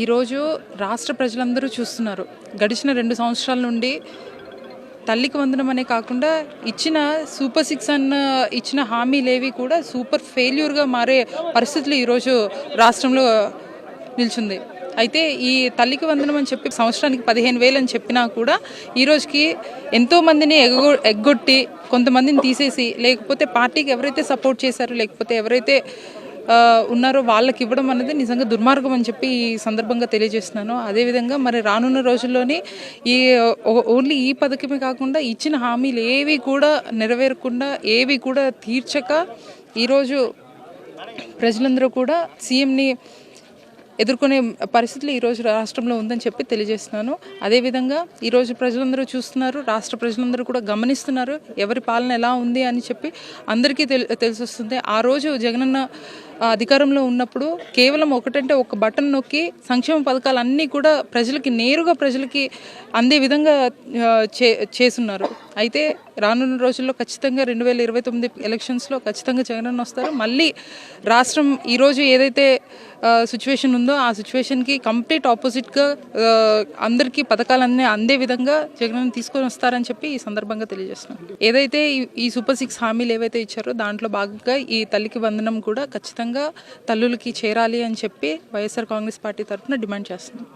ఈరోజు రాష్ట్ర ప్రజలందరూ చూస్తున్నారు. గడిచిన 2 సంవత్సరాల నుండి తల్లికి వందనం అనే కాకుండా ఇచ్చిన సూపర్ 6 అన్న ఇచ్చిన హామీలేవి కూడా సూపర్ ఫెయిల్యూర్గా మారే పరిస్థితులు ఈరోజు రాష్ట్రంలో నిల్చుంది. అయితే ఈ తల్లికి వందనం అని చెప్పి సంవత్సరానికి 15,000 అని చెప్పినా కూడా ఈరోజుకి ఎంతోమందిని ఎగ్గొట్టి కొంతమందిని తీసేసి, లేకపోతే పార్టీకి ఎవరైతే సపోర్ట్ చేశారో లేకపోతే ఎవరైతే ఉన్నారో వాళ్ళకి ఇవ్వడం అనేది నిజంగా దుర్మార్గం అని చెప్పి ఈ సందర్భంగా తెలియజేస్తున్నాను. అదేవిధంగా మరి రానున్న రోజుల్లోని ఈ ఓన్లీ ఈ పథకమే కాకుండా ఇచ్చిన హామీలు ఏవి కూడా నెరవేరకుండా, ఏవి కూడా తీర్చక ఈరోజు ప్రజలందరూ కూడా సీఎంని ఎదుర్కొనే పరిస్థితులు ఈరోజు రాష్ట్రంలో ఉందని చెప్పి తెలియజేస్తున్నాను. అదేవిధంగా ఈరోజు ప్రజలందరూ చూస్తున్నారు, రాష్ట్ర ప్రజలందరూ కూడా గమనిస్తున్నారు ఎవరి పాలన ఎలా ఉంది అని చెప్పి అందరికీ తెలిసొస్తుంది. ఆ రోజు జగనన్న అధికారంలో ఉన్నప్పుడు కేవలం ఒకటంటే ఒక బటన్ నొక్కి సంక్షేమ పథకాలన్నీ కూడా నేరుగా ప్రజలకి అందే విధంగా చేస్తున్నారు. అయితే రానున్న రోజుల్లో ఖచ్చితంగా 2029 ఎలక్షన్స్లో ఖచ్చితంగా జగనన్న వస్తారు. మళ్ళీ రాష్ట్రం ఈరోజు ఏదైతే సిచ్యువేషన్ ఉందో ఆ సిచ్యువేషన్కి కంప్లీట్ ఆపోజిట్గా అందరికీ పథకాలన్నీ అందే విధంగా జగనన్న తీసుకొని వస్తారని చెప్పి ఈ సందర్భంగా తెలియజేస్తున్నాం. ఏదైతే ఈ సూపర్ 6 హామీలు ఏవైతే ఇచ్చారో దాంట్లో భాగంగా ఈ తల్లికి వందనం కూడా ఖచ్చితంగా తల్లులకి చేరాలి అని చెప్పి వైఎస్ఆర్ కాంగ్రెస్ పార్టీ తరఫున డిమాండ్ చేస్తున్నాం.